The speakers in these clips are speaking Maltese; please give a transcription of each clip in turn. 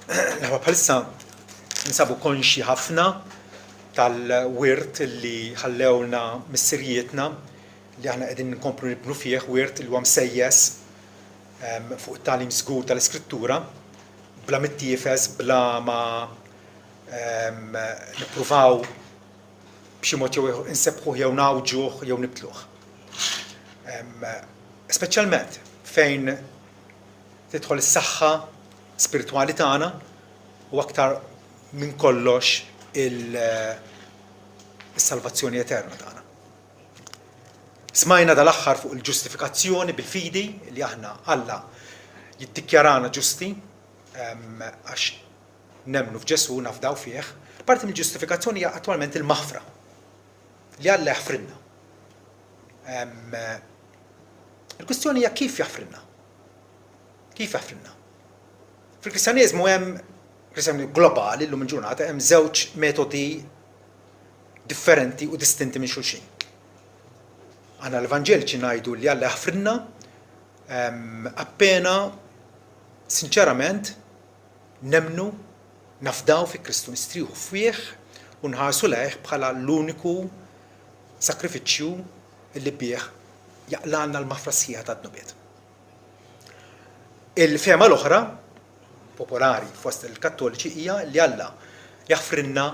bħalissa nsabu konxi ħafna tal-wirt li ħallewna missirietna li aħna qegħdin nkomplu nibnu fih, wirt li huwa msejjes fuq it-tagħlim żgur tal-iskrittura, bla mittiefes, bla ma nippruvaw b'xi mod jew insebħuh jew nawġuh jew nibtluh. Speċjalment fejn tidħol is-saħħa spiritwali tagħna u aktar minn kollox is-salvazzjoni eterna tagħna. Smajna dal-aħħar fuq il-ġustifikazzjoni bil-fidi li aħna Alla jiddikjarana ġusti għax nemmnu f'Ġesu nafdaw fih. Parti mill-ġustifikazzjoni hija attwalment il-maħfra li Alla jaħfrinna. Il-kwistjoni hija kif jaħfrinna. Kif jaħfrinna? Fil-Kristjaneżmu hemm Kristjaneżmu globali llum il-ġurnata hemm żewġ metodi differenti u distinti minn xulxin. Għandna l-Evanġeliċi ngħidu li Alla jaħfrinna appena sinċerament nemmnu nafdaw fi Kristu nistrieħu fih u nħarsu lejh bħala l-uniku sakrifiċċju li bih jaqlalna l-maħfra sħiħa tad-nubiet. Il-fehma l-oħra popolari fost il-Kattoliċi hija li Alla jaħfrinna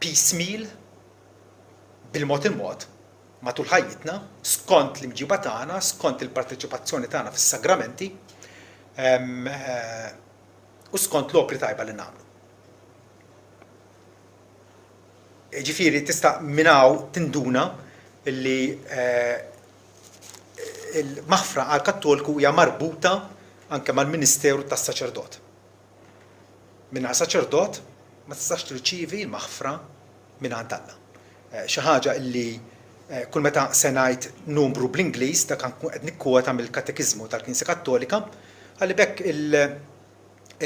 piecemeal bil-mod il-mod matul ħajjitna skont l-imġiba tagħna, skont il-parteċipazzjoni tagħna fis-sagramenti u skont l-opri tajba li nagħmlu. Ġifieri tista' minnaw tinduna li il-maħfra għal Kattoliku hija marbuta anke mal-Ministeru tas-Saċerdot. Mingħajr saċerdot ma tistax tirċievi l-maħfra mingħand Alla. Xi ħaġa li kull meta se ngħid numru bl-Ingliż dak qed nikkwota mill-Katekiżmu tal-Knisja Kattolika ħalli bekk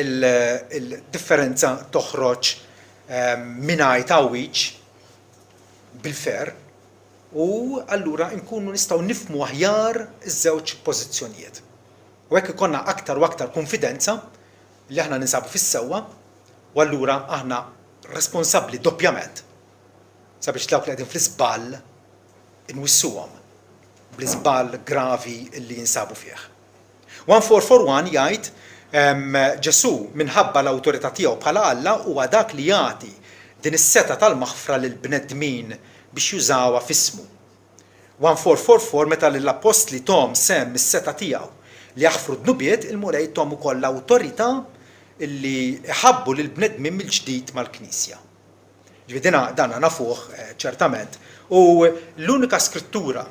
il-differenza toħroġ mingħajr tawwiġ bil-fer u allura nkunu nistgħu nifhmu aħjar iż-żewġ pożizzjonijiet. U hekk ikollna aktar u aktar konfidenza li aħna ninsabu fis-sewwa u allura aħna responsabbli doppjament sabiex dawk li qegħdin fl-iżball inwissuhom bl-iżball gravi li jinsabu fih. 1441 jgħid Ġesu minħabba l-awtorità tiegħu bħala Alla huwa dak li jagħti din is-seta tal-maħfra lil bnedmin biex jużawha f'ismu. 1444 meta l-Apostli Tom semm is-seta tiegħu li jaħfru d-nubiet il-mulej Tom ukoll l-awtorità li ħabbu lil bnedmin mill-ġdid mal-Knisja. Ġifieri dan nafuh ċertament. U l-unika skrittura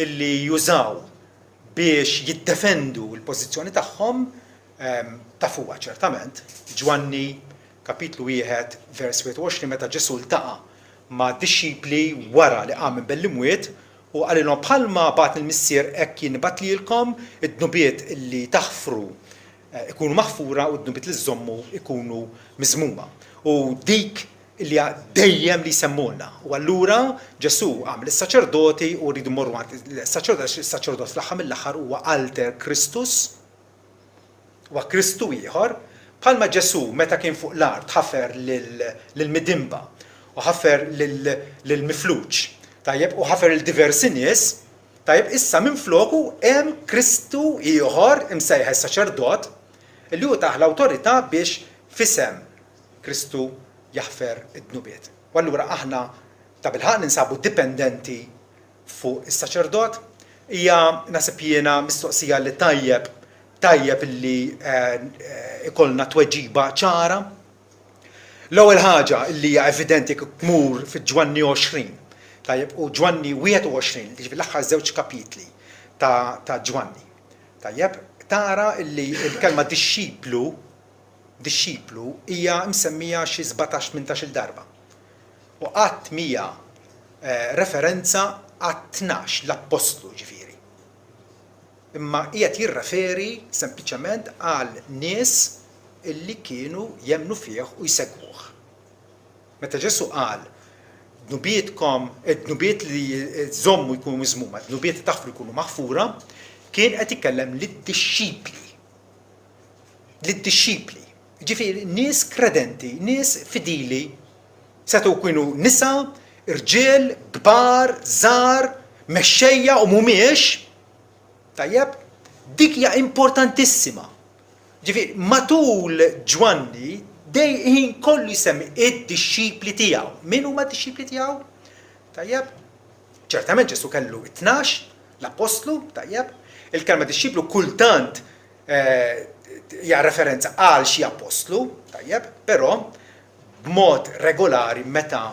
li jużaw biex jiddefendu l-pożizzjoni tagħhom tafuha ċertament. Ġwanni kapitlu 1 vers 21 meta Ġesu ltaqa' ma' dixxipli wara li qam minn bell-imwiet u qalilhom bħalma bagħat il-Missier hekk jien nibgħat lilkom id-nubiet li taħfru ikunu maħfura u d-nubiet li żommu ikunu miżmuma. U dik li dejjem li jsemmulna. U allura Ġesu għamel is-saċerdoti u rridu mmorru is-saċerdot fl-aħħar mill-aħħar huwa alter Kristus huwa Kristu ieħor bħalma Ġesu meta kien fuq l-art ħafer lill-midimba u ħafer lill-mifluġ tajjeb u ħafer il-diversi nies tajjeb issa minfloku hemm Kristu ieħor imsejħa s-saċerdot li hu taħ l-awtorità biex f'isem Kristu jaħfer id-nubiet. U allura aħna ta' bilħaq ninsabu dipendenti fuq is-saċerdot hija naħseb jiena mistoqsija li tajjeb li ikollna tweġiba ċara. L-ewwel ħaġa li hija evidenti tmur fiġ-Ġwanni 20 tajjeb u Ġwanni 21 li fil-aħħar żewġ kapitli ta' Ġwanni. Tajjeb tara li l-kelma dixxiplu hija msemmija xi 17-18 darba. U qatt mija referenza għat 12 l-Apostlu ġifieri. Imma qiegħed jirreferi sempliċement għal nies illi kienu jemmnu fih u jsegwuh. Meta Ġesu qal dnubietkom, id-dnubiet li żommu jkunu miżmuma, id-dnubiet li taħfru jkunu maħfura, kien qed ikellem lid-dixxipli. Ġifieri nies kredenti, nies fidili, setgħu jkunu nisa, irġiel, kbar, żgħar, mexxejja u mhumiex. Tajjeb, dik hija importantissima. Ġifieri matul Ġwanni ħin kollu jsemmi id-dixxipli tiegħu. Min huma d-dixxipli tiegħu? Tajjeb, ċertament Ġesu kellu 12 l-apostlu, tajjeb, il-kelma dixxiplu kultant hija referenza għal xi apostlu, tajjeb, però b'mod regolari meta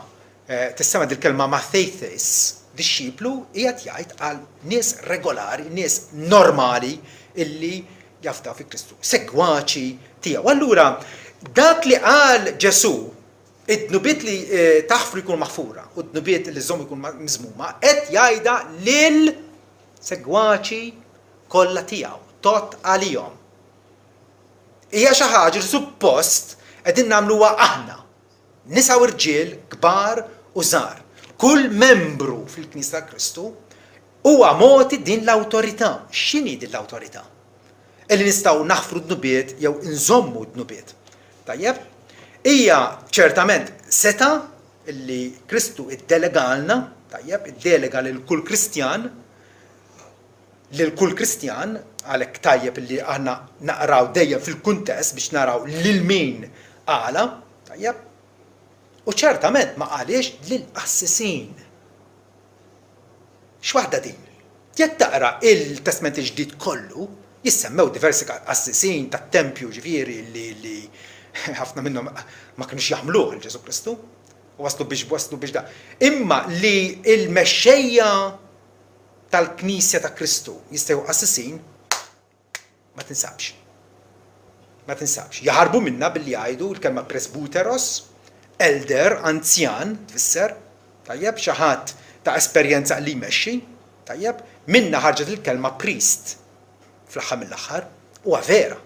tissema' il-kelma mathetes dixxiplu qiegħed jgħid għal nies regolari, nies normali illi jafdaw fi Kristu, segwaċi tiegħu. Allura dak li qal Ġesu, id-dnubiet li taħfru jkunu maħfura u d-dnubiet li żomm jkunu miżmuma, qed jgħidha lil segwaċi kollha tiegħu, tot għalihom. Hija xi ħaġa li suppost qegħdin nagħmluha aħna, nisa u rġiel, kbar u żgħar. Kull membru fil-Knisja ta' Kristu huwa mogħti din l-awtorità. X'inhi din l-awtorità? Illi nistgħu naħfru d-dnubiet jew inżommu d-dnubiet. Tajjeb, hija ċertament seta illi Kristu iddelegalna, tajjeb, iddelega lil kull Kristjan, għalhekk tajjeb illi aħna naqraw dejjem fil-kuntest biex naraw lil min qala, tajjeb, u ċertament ma qalix lill-qassisin. X'waħda din? Jekk taqra il-Testament il-Ġdid kollu, jissemmew diversi qassisin tat-tempju ġifieri li ħafna minnhom ma kinux jaħmluh il-Ġesu Kristu, u waslu biex da. Imma li l-mexxejja tal-Knisja ta' Kristu jistgħu qassisin, ma tinsabx. Ma tinsabx. Jaħarbu minnha billi jgħidu l-kelma presbuteros, elder, anzjan, tfisser, tajjeb, xi ħadd ta' esperjenza li jmexxi, tajjeb, minna ħarġet il-kelma priest fl-aħħar mill-aħħar, huwa vera.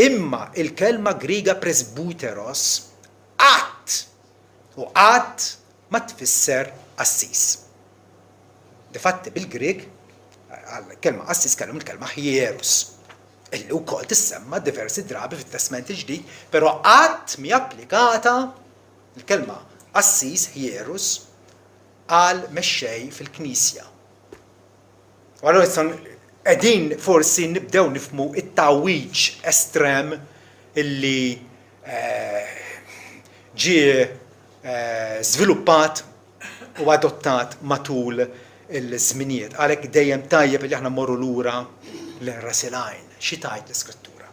Imma il-kelma Griega presbuteros qatt u qatt ma tfisser assis. Difatti bil-Grieg għall-kelma assis kellhom il-kelma hierus, illi wkoll tissemma diversi drabi fit-Testament il-Ġdid, però qatt mi applikata il-kelma assis hierus għal mexxej fil-Knisja. U allura qegħdin forsi nibdew nifhmu it-tawwiġ estrem illi ġie żviluppat u adottat matul il-żminijiet. Għalhekk dejjem tajjeb li aħna mmorru lura l-rasilajn. Xi tgħid l-Iskrittura?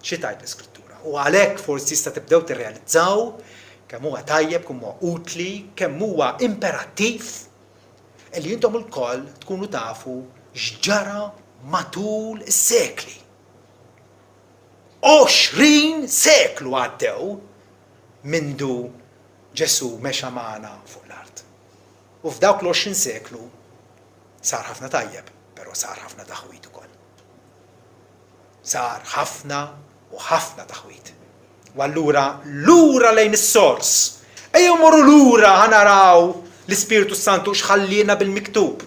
Xi tgħid l-Iskrittura? U għalhekk forsi tista' tibdew tirrealizzaw kemm huwa tajjeb, kemm huwa utli, kemm huwa imperattiv li intom ilkoll tkunu tafu x'ġara matul is-sekli. 20 seklu għaddew mindu Ġesu mexa magħna fuq l-art. U f'dawk l-20 seklu sar ħafna tajjeb, però sar ħafna taħwit ukoll. Sar ħafna u ħafna taħwit. U allura lura lejn is-sors. Ejjew morru lura ħanaraw l-Ispiritu Santu x'ħallina bil-miktub.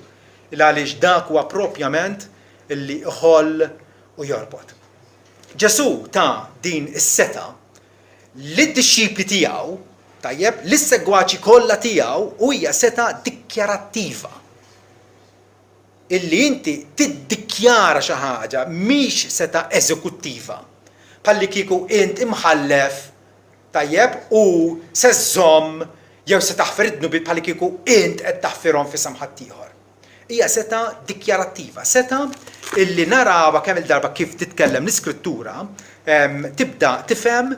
Għaliex dak huwa proprjament illi iħoll u jorbot. Ġesu ta' din is-seta lid-dixxipli tiegħu, tajjeb, lis-segwaċi kollha tiegħu u hija seta dikjarattiva. Illi inti tiddikjara xi ħaġa mhix seta eżekuttiva. Bħalli kieku int imħallef, tajjeb, u se żomm jew se taħfer id-dnubiet bħalli kieku int qed taħfirhom fi samħadd ieħor. Hija seta dikjarattiva, seta illi narawha kemm il-darba kif titkellem l-Iskrittura, tibda tifhem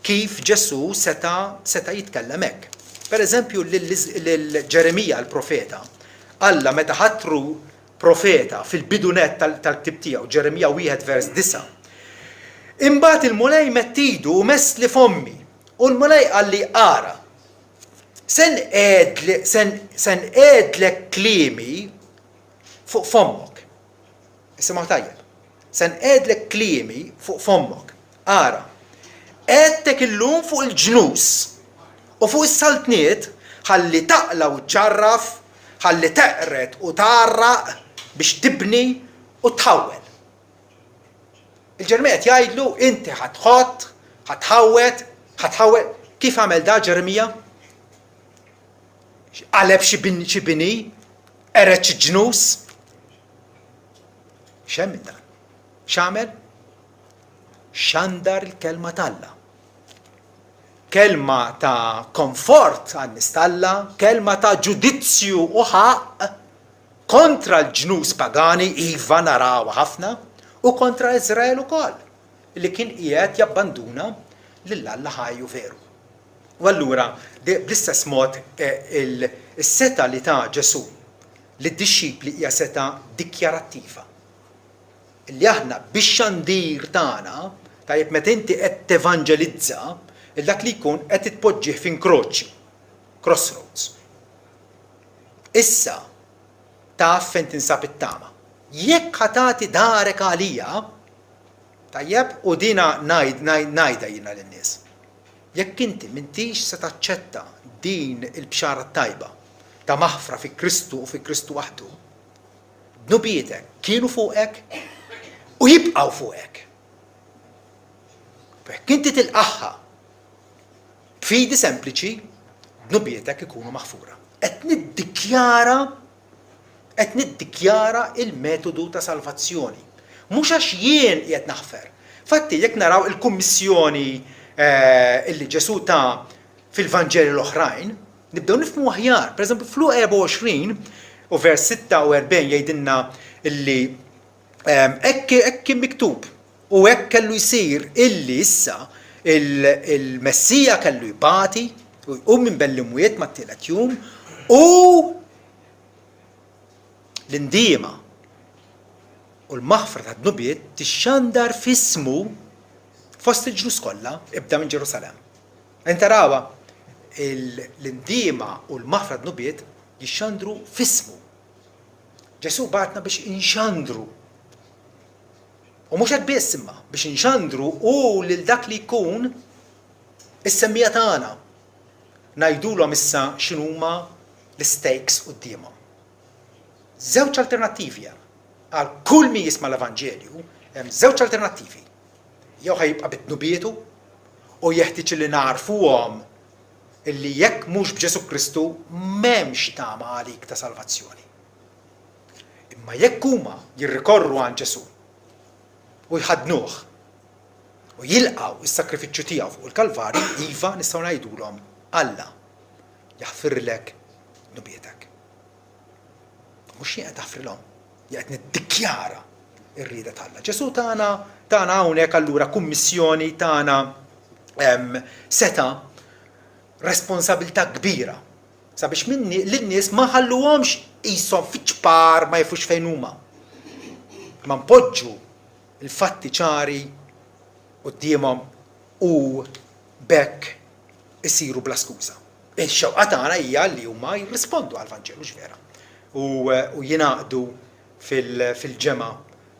kif Ġesu seta jitkellem hekk. Pereżempju lil Ġeremija l-profeta, Alla meta ħattru profeta fil-bidunet tal-ktib tiegħu, Ġeremija 1:9. Imbagħad il-mulej mettidu u mess li fommi, u l-mulej qalli qara. Sen għedlek klimi fuq fommok. Isimgħu tajjeb. Sen għedlek klimi fuq fommok. Ara. Għedtek illum fuq il-ġnus u fuq is-saltniet ħalli taqla u tċarraf, ħalli teqret u tarraq biex tibni u tħawwel. Il-Ġermija jgħidlu inti ħadħott, ħatħawet kif għamel da Ġeremija? Qaleb xi bini, ereċ xi ġnus. X'hemm dan? X'għamel? Xandar il-kelma t'Alla. Kelma ta' komfort għan-nies t'Alla, kelma ta' ġudizzju u ħaq kontra l-ġnus pagani iva naraw ħafna u kontra Iżrael ukoll li kien qiegħed jabbanduna lil Alla ħajju veru. U allura bl-istess mod is-seta li ta' Ġesu lid-dixxipli hija seta dikjarattiva. Illi aħna bix-xandir tagħna tajjeb meta inti qed tevanġelizza dak li jkun qed titpoġġih f'inkroċċju, crossroads. Issa taf fejn tinsab it-tama. Jekk ħatati darek għalija, tajjeb u dina ngħidha jiena lin-nies. Jekk inti m'intix se taċċetta din il-bxara tajba ta' maħfra fi Kristu u fi Kristu waħdu, dnubietek kienu fuqek u jibqgħu fuqek. Jekk inti tilqaħħa b'fidi sempliċi, dnubietek ikunu maħfura. Qed niddikjara il-metodu ta' salvazzjoni. Mhux għax jien qiegħed naħfer. Fatti jekk naraw il-kummissjoni illi Ġesu ta' fil-Vanġeli l-oħrajn, nibdew nifhmu aħjar. Pereżempju fl-Luq 24 u vers 46 jgħidilna illi hekk kien miktub u hekk kellu jsir illi issa il-Messija kellu jbati u jqum minn bell-imwiet mat-tielet jum u l-indiema u l-maħfra ta' dnubiet tixxandar f'ismu fost il-ġnus kollha ibda minn Ġerusalemm. Inta rawa l-indiema u l-maħfra ta' dnubiet jixxandru f'ismu. Ġesu batna biex inxandru. U mhux hekk biss imma biex inxandru u lil dak li jkun is-semmija tagħna. Ngħidulhom issa x'inhuma l-stakes qudiemhom. Żewġ alternattivi għal kull min jisma' l-Evanġelju hemm żewġ alternattivi. Jew ħajibqa' bit-dnubietu u jeħtieġ li narfuhom illi jekk mhux b'Ġesu Kristu m'hemmx tama għalik ta' salvazzjoni. Imma jekk huma jirrikorru għand Ġesu u jħadnuh u jilqgħu is-sakrifiċċju tiegħu fuq il-Kalvarju, iva nistgħu ngħidulhom Alla jaħfirlek dnubietek. Mhux jien qed taħfrilhom, qed niddikjara r-rieda t'Alla. Ġesu tagħna hawnhekk allura kummissjoni tagħna seta' responsabilità kbira sabiex lin-nies ma ħalluhomx qishom fiċ-ċpar ma jafux fejn huma. Ma npoġġu il-fatti ċari qudiemhom u bekk isiru bla skuża. Ix-xewqa tagħna hija li huma jirrispondu għall-Vanġelu x'vera u jingħaqdu fil-ġemgħa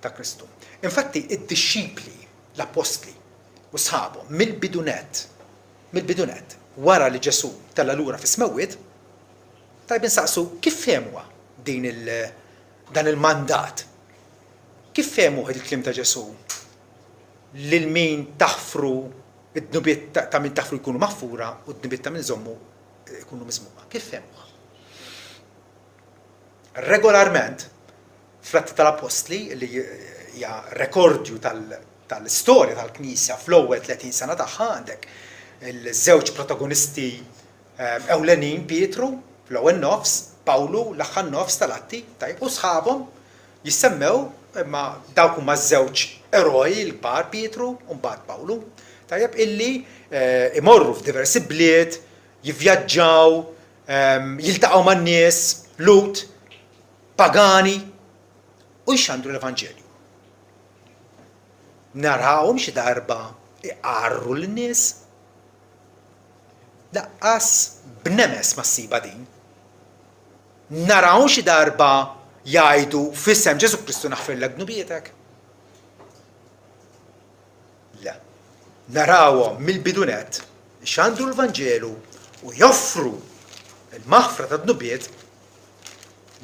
ta' Kristu. Infatti id-dixxipli, l-apostli u sħabhom mill-bidunet wara li Ġesu tella lura fis-smewwiet, tajb insaqsu kif fehmuha dan il-mandat. Kif fehmu il-kliem ta' Ġesu? Lil min taħfru id-dnubiet ta' min taħfru jkunu maħfura u d-dnubiet ta' min żommu jkunu miżmuqa. Kif fehmuha? Regolarment fl-Atti tal-Apostli li hija rekordju tal-istorja tal-Knisja fl-ewwel 30 sena tagħha għandek il-żewġ protagonisti ewlenin Pietru fl-ewwel nofs, Pawlu l-aħħar nofs tal-Atti, tajb u sħabhom jissemmew imma dawk huma żewġ eroj l-kbar Pietru u mbagħad Pawlu, tajjeb illi imorru f'diversi bliet, jivvjaġġaw, jiltaqgħu man-nies, lut, pagani u jxandru l-Evanġelju. Narawhom xi darba iqarru lin-nies. Laqqas b'nemes ma ssiba din. Narawhom xi darba jgħidu f'isem Ġesu Kristu naħfirlek dnubietek. Le. Narawhom mill-bidunet ixandru l-Vanġelu u joffru il-maħfra ta' dnubiet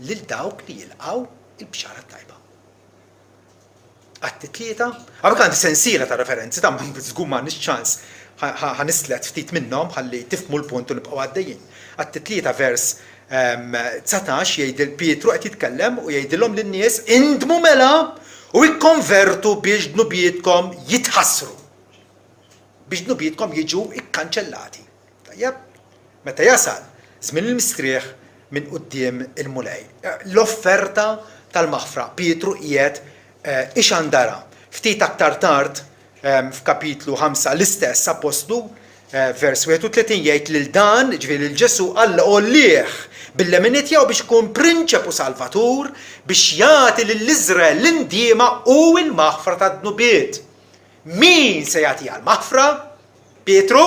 lil dawk li jilqgħu il-bxara tajba. Atti 3, għabek għandi sensiela ta' referenzi ta' żgur m'għandniex ċans ħanislet ftit minnhom ħalli tifhmu l-punt u nibqgħu għaddejjin. Atti 3 vers 19 jgħidil Pietru qed jitkellem u jgħidilhom lin-nies indmu mela u jikkonvertu biex dnubietkom jitħassru. Biex dnubietkom jiġu ikkanċellati. Tajjeb, meta jasal żmien il-mistrieħ minn quddiem il-mulej. L-offerta tal-maħfra Pietru qiegħed ixandara. Ftit aktar tard f'kapitlu 5 l-istess apostlu vers 31 jgħid lil dan, ġifieri lil Ġesu Alla qollih bil-leminit jew biex ikun prinċepu salvatur biex jagħti lill-Iżrael l-indiema u l-maħfra tad-dnubiet. Min se jagħtiha l-maħfra? Pietru?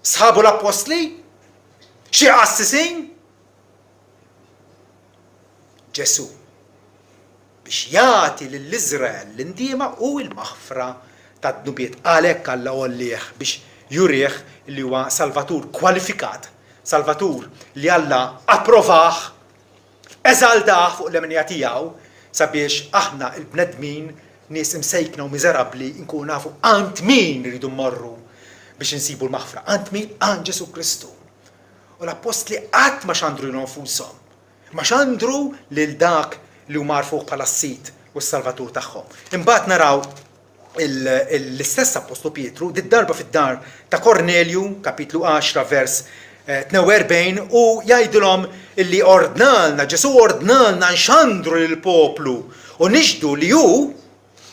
Sħabu l-apostli? Xi qassisin? Ġesu biex jagħti lill-Iżrael l-indiema u l-maħfra tad-dnubiet. Għalhekk Alla qollih biex jurih li huwa salvatur kwalifikat, salvatur li Alla approvah, eżaltah fuq l-emenija tiegħu sabiex aħna l-bnedmin nies imsejkna u miżerabbli nkunu nafu għand min iridu mmorru biex insibu l-maħfra. Għand min? Għand Ġesu Kristu. U l-apostli qatt ma xandru nfushom. Ma xandru lil dak li huma marfuq bħala s-sit u s-salvatur tagħhom. Imbagħad naraw l-istess apostlu Pietru darba fid-dar ta' Kornelju, kapitlu 10 vers 42 u jgħidulhom illi ordnalna, Ġesu ordnalna nxandru lill-poplu u nixdu li hu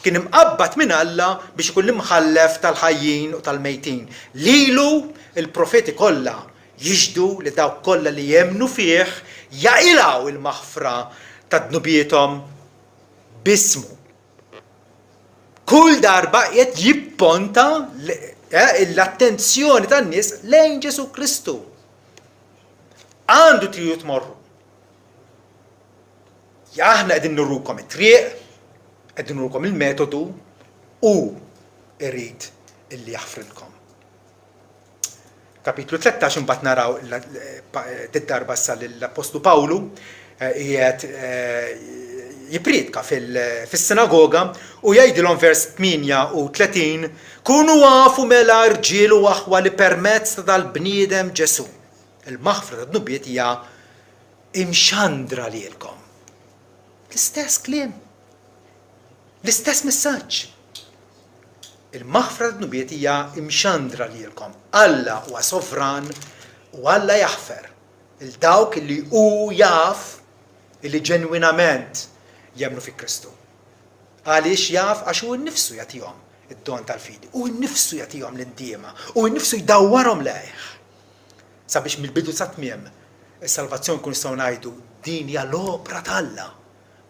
kien imqabbad minn Alla biex ikun l-imħallef tal-ħajjin u tal-mejtin. Lilu il-profeti kollha jiġdu li dawk kollha li jemnu fih jaqilgħu il-maħfra tad-dnubietom bismu. Kull darba qed jipponta l-attenzjoni tan-nies lejn Ġesu Kristu. Għandu tridu tmorru. Aħna qegħdin nurrukom it-triq, qegħdin nurrukom il-metodu u irid illi jaħfrilkom. Kapitlu 13 imbagħad naraw darba sa l-Apostlu Pawlu qiegħed jipridka fis-sinagoga u jgħidilhom vers 38 kunu għafu mela rġiel u aħwa li permezz tal-bniedem Ġesu. Il-maħfra tad-dnubiet hija imxandra lilkom. L-istess kliem. L-istess messaġġ. Il-maħfra tad-dnubiet hija imxandra lilkom. Alla huwa sovran u Alla jaħfer. Il-dawk li hu jaf illi ġenwinament jemnu fi Kristu. Għaliex jaf għax hu nnifsu jagħtihom id-don tal-fidi, u nnifsu jagħtihom l-indiema, u nnifsu jdawwarhom lejh. Sabiex mill-bidu sa tmiem is-salvazzjoni kun nistgħu ngħidu din hija l-opra t'Alla.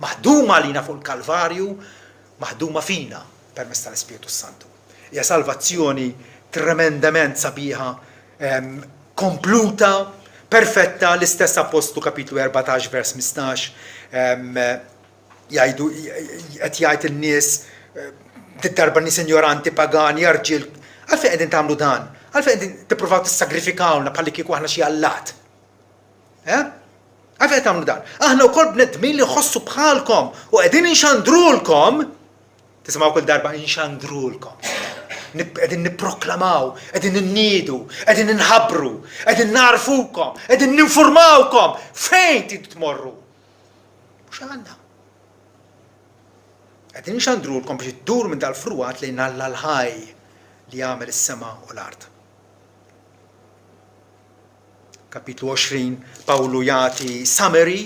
Maħduma għalina fuq il-Kalvarju, maħduma fina permezz tal-Ispiritu Santu. Hija salvazzjoni tremendament sabiħa, kompluta, perfetta. L-istess Apostlu kapitlu 14 vers 15 qed jgħid il-nies darba nies ignoranti pagani arġiel għalfejn qegħdin tagħmlu dan, għalfejn qegħdin tippruvaw tissagrifikawna bħalli kieku aħna xi allat. Għalfejn qed tagħmlu dan. Aħna wkoll bnedmin li nħossu bħalkom u qegħdin inxandrulkom, tisimgħu kull darba inxandrulkom. Qegħdin nipproklamaw, qegħdin inniedu, qegħdin inħabbru, qegħdin narfukom, qegħdin ninfurmawkom fejn tridu tmorru. Mhux għandna. Qegħdin inxandrulkom biex iddur minn dal-fruat lejn Alla l-ħaj li jagħmel is-sema u l-art. Kapitlu 20 Pawlu jagħti summary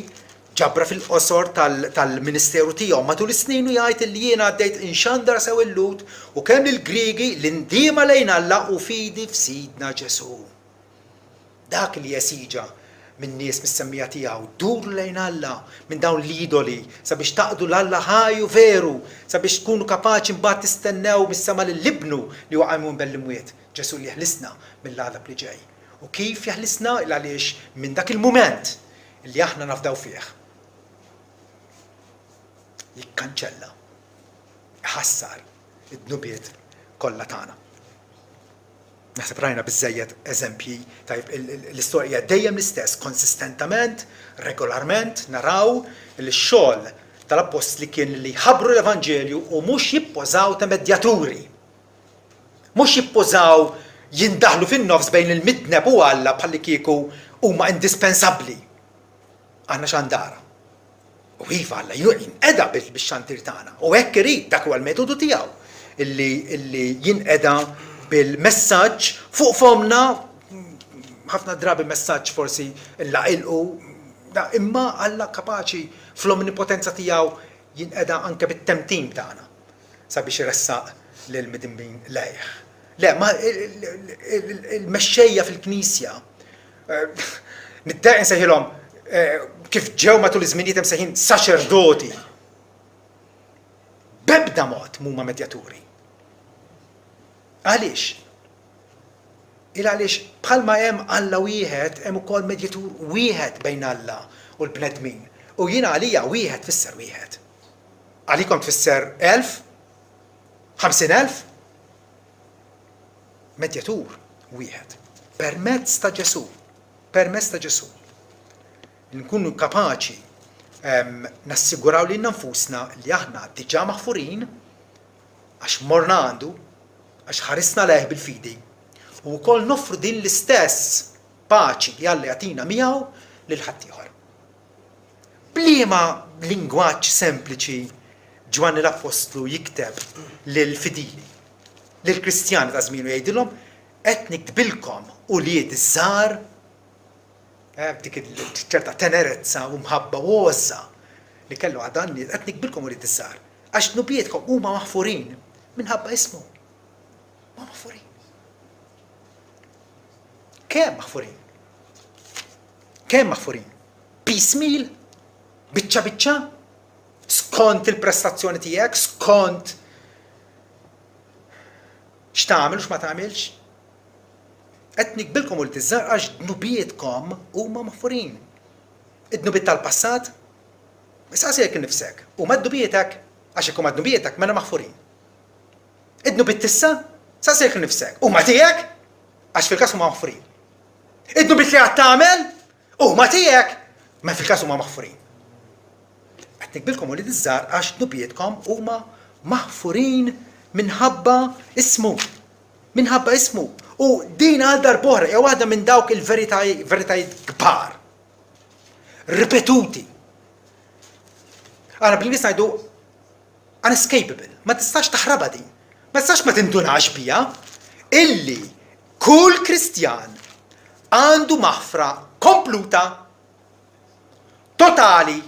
ġabra fil-qosor tal-ministeru tiegħu matul is-snin u jgħid li jiena għaddejt inxandar sew il-lut u kemm il-Griegi l-indiema lejn Alla u fidi f'sidna Ġesu. Dak li jesiġa minn nies mis-semmija tiegħu dur lejn Alla minn dawn l-idoli sabiex taqdu l-Alla ħaju veru, sabiex tkunu kapaċi mbagħad tistennew mis-sema lill-ibnu li waqgħu bell-imwiet. Ġesu li jeħlisna mill-għadab li ġej. U kif jeħlisna għaliex minn dak il-mument li aħna nafdaw fih. Jikkanċella, jħassar id-dnubiet kollha tagħna. Naħseb rajna biżżejjed eżempji tajb l-istorja dejjem l-istess, konsistentament, regolarment naraw li x-xogħol tal-apostli kien li jħabbru l-Evanġelju u mhux jippożaw ta' medjaturi. Mhux jippożaw jindaħlu fin-nofs bejn il-midneb u Alla bħalli kieku huma indispensabbli. Aħna xandara. U iva Alla jinqeda bix-xantir tagħna. U hekk irid dak huwa l-metodu tiegħu illi jinqeda bil-messaġġ fuq fomna ħafna drabi messaġġ forsi nlaqilqu imma Alla kapaċi fl-omnipotenza tiegħu jinqeda anke bit-temtim tagħna sabiex iressaq lil midinbin lejh. Le, ma il-mexxejja fil-Knisja niddaq insejħilhom kif ġew matul iż-żminijiet hemm sejħin saċerdoti. B'ebda mod huma medjaturi. Għaliex? Għaliex bħalma hemm Alla wieħed hemm ukoll medjatur wieħed bejn Alla u l-bnedmin. U jiena għalija wieħed tfisser wieħed. Għalikom tfisser 1000? 50,000? Medjatur wieħed. Permezz ta' Ġesu. Permezz ta' Ġesu. Nkunu kapaċi nassiguraw li nfusna li aħna diġà maħfurin għax morna għandu, għax ħarisna leħ bil-fidi. U wkoll noffru din l-istess paċi li Alla jagħtina miegħu lil ħaddieħor. Bliema lingwaġġ sempliċi Ġwanni l-Apostlu jikteb lil fidili, lil Kristjani ta' żmienu jgħidilhom qed niktbilkom u li iż-żgħar dik ċerta tenerezza u mħabba wozza li kellu għadanni qed nikbilkom u li iż-żgħar għax nubietkom huma maħfurin minħabba ismu. Ma maħfurin. Kemm maħfurin? Kemm maħfurin? Piecemeal? Biċċa biċċa? Skont il-prestazzjoni tiegħek, skont x'tagħmel u x'ma tagħmilx. Qed nikbilkom u l-tiżżar għax nubietkom huma maħfurin. Id-nubiet tal-passat, issa jekk innifsek. U ma d-nubietek għax jekk huma d-nubietek mela maħfurin. Id-nubiet tissa, sa jekk innifsek. U ma tiegħek għax fil-każ huma maħfurin. Id-nubiet li qed tagħmel huma tiegħek ma fil-każ huma maħfurin. Qed nikbilkom u l-tiżżar għax nubietkom huma maħfurin minħabba ismu. Minħabba ismu. U din għal darb'oħra jew waħda minn dawk il-veritajiet kbar. Ripetuti. Għana bil-Inglis ngħidu unescapable. Ma tistax taħrabha din. Ma tistax ma tindunax biha illi kull Kristjan għandu maħfra kompluta totali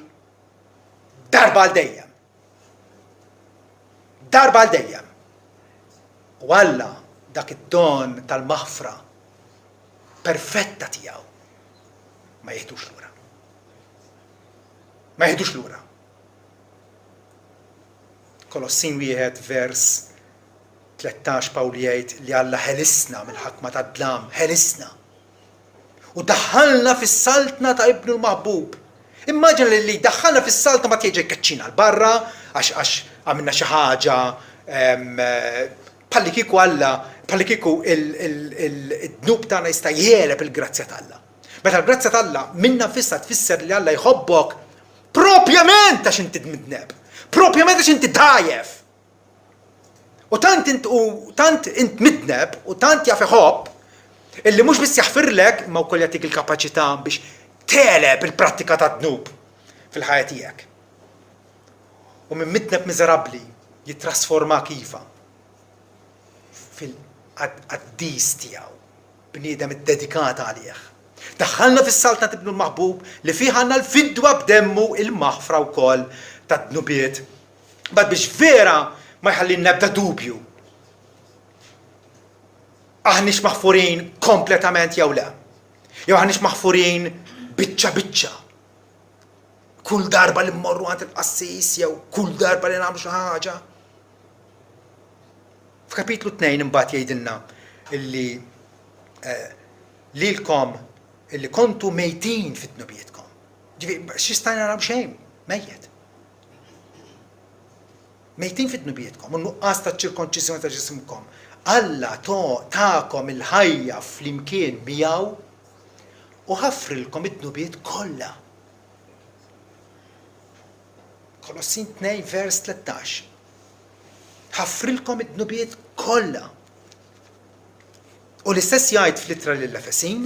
darba għal dejjem. Darba għal dejjem. U Alla dak id-don tal-maħfra perfetta tiegħu ma jeħdux lura. Ma jeħdux lura. Kolossin wieħed vers 13 Pawl jgħid li Alla ħelisna mill-ħakma tad-dlam, ħelisna. U daħħalna fis-saltna ta' ibnu l-maħbub. Immaġina li daħħalna fis-saltna ma tieġi kaċċina l-barra għax għamilna xi ħaġa bħalli kieku Alla, bħalli kieku id-dnub tagħna jista' jgħeleb il-grazzja t'Alla. Meta l-grazzja t'Alla minna fissa tfisser li Alla jħobbok propjament għax inti midneb, propjament għax inti dajjef. U tant int midneb u tant jaf iħobb illi mhux biss jaħfirlek imma wkoll jagħtik il-kapaċità biex teleb il-prattika tad-dnub fil-ħajja tiegħek. U minn midneb miżerabbli jittrasforma kifa fil-qaddis tiegħu, bniedem id-dedikat għalih. Daħħalna fis-saltna tibnu l-maħbub li fih għandna l-fidwa b'demmu il-maħfra wkoll tad-dnubiet. Bad biex vera ma jħallilna ebda dubju. Aħniex maħfurin kompletament jew le. Jew aħniex maħfurin biċċa biċċa. Kull darba li mmorru għand il-qassis jew kull darba li nagħmlu xi ħaġa. F'kapitlu 2 imbagħad jgħidilna illi lilkom illi kontu mejtin fid-dnubietkom. X'istajna nagħmlu xejn, mejjed. Mejtin fid-dnubietkom, u nuqqas taċ-ċirkonċiżjoni ta' ġismkom. Alla tagħkom il-ħajja flimkien miegħu u ħaffrilkom id-dnubiet kollha. Kolossin 2 vers 13. Ħaffrilkom id-dnubiet kollha. U l-istess jgħid fl-ittra lill-Efesin,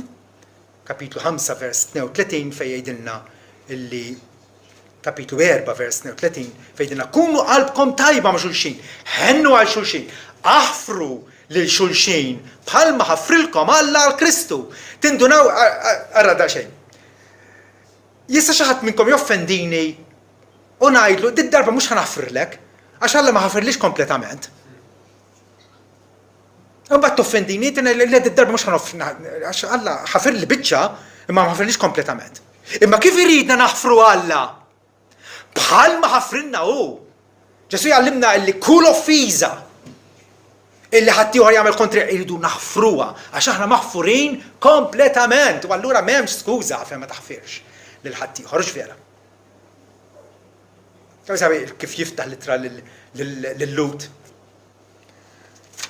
kapitlu 5 vers 32 fejn jgħidilna illi kapitlu 4 vers 32 fejn jgħidilna kunu qalbkom tajba ma' xulxin, ħennu għal xulxin, aħfru lil xulxin bħalma ħaffrilkom Alla għal Kristu. Tindunaw ara da xejn. Jista' xi ħadd minnkom joffendini u ngħidlu darba mhux ħanaħfrilek għax Alla ma ħafrirlix kompletament. Imbagħad toffendini darba mhux għax Alla ħafirli biċċa imma ma ħafrirlix kompletament. Imma kif iridna naħfru Alla? Bħalma ħafrilna hu. Ġesu jgħallimna li kull offiża illi ħaddieħor jagħmel kontri jridu naħfruha għax aħna maħfurin kompletament u allura m'hemmx skuża fejn ma taħfirx lil ħaddieħor vera. Kif jiftaħ litra lil-Lut.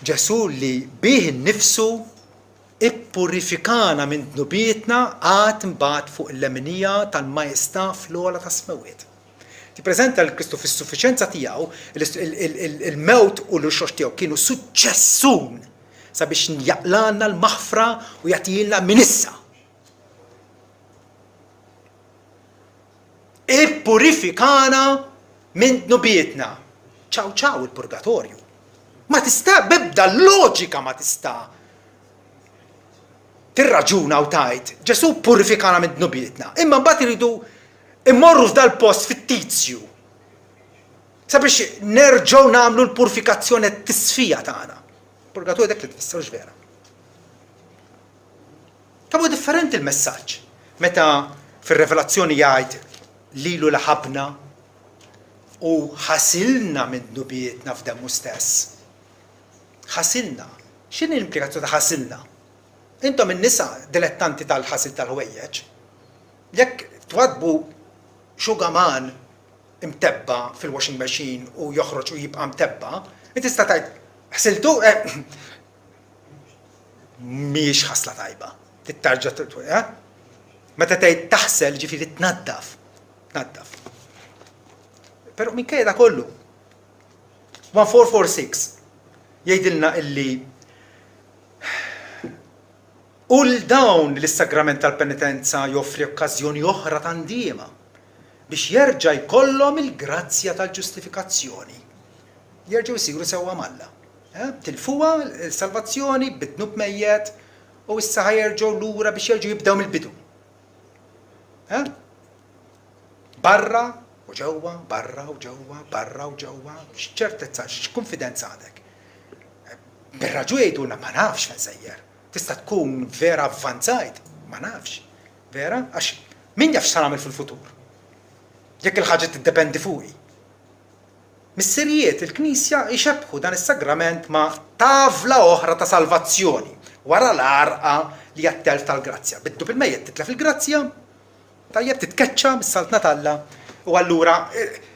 Ġesu li bih innifsu ippurifikana minn dnubietna għad imbagħad fuq il-leminija tal-Majestà fl-ogħla tas-smawiet. Tippreżenta l-Kristu fis-suffiċenza tiegħu, il-mewt u l-xox tiegħu kienu suċċessun sabiex jaqlanna l-maħfra u jagħtilna minn issa. Ippurifikana minn dnubietna. Ċaw il-purgatorju. Ma tista' bibda loġika ma tista' tirraġuna u tajt. Ġesu purifikana minn dnubietna. Imma mbagħad iridu immorru f'dal post fit-tizju. Sabiex nerġgħu nagħmlu l-purifikazzjoni t-tisfija tagħna. Purgatorju dak li tfissirx vera. Kemm differenti l-messaġġ. Meta fir-Revelazzjoni jgħid lilu laħabna u ħasilna minn dnubietna f'demmu stess. ħasilna. X'inhi l-implikazzjoni ta' ħasilna? Intom in-nisa dilettanti tal-ħasil tal-ħwejjeġ. Jekk twadbu xugaman imtebba fil-washing machine u joħroġ u jibqa' mtebba, inti tista' tgħid ħsiltu mhijiex ħasla tajba. Tittarġa' meta tgħid taħsel ġifieri tnaddaf. Però minkejja da kollu 1446 jgħidilna illi u l-dawn l-sagrament tal-penitenza joffri okkażjoni oħra tandiema biex jerġa' jkollhom il-grazzja tal-ġustifikazzjoni. Jerġgħu jsiru sewwa Alla. Tilfuha l-salvazzjoni bid-dnub mejjed u issa ħajerġgħu lura biex jerġgħu jibdew mill-bidu. Barra u ġewwa, barra u ġewwa, barra u ġewwa, x'ċertezza, x'konfidenza għandek. Bir-raġu jgħidulna ma nafx fejn sejjer. Tista' tkun vera avvanzajt, ma nafx. Vera? Għax min jaf x'sa nagħmel fil-futur. Jekk il-ħaġa tiddependi fuqi. Mis-sirjiet il-Knisja jxebbħu dan is-sagrament ma' tavla oħra ta' salvazzjoni wara l-għarqa li jattelf tal-grazzja. Biddu bil-mejjed titlef il-grazzja, tajjeb titkeċċa mis-saltna Alla u allura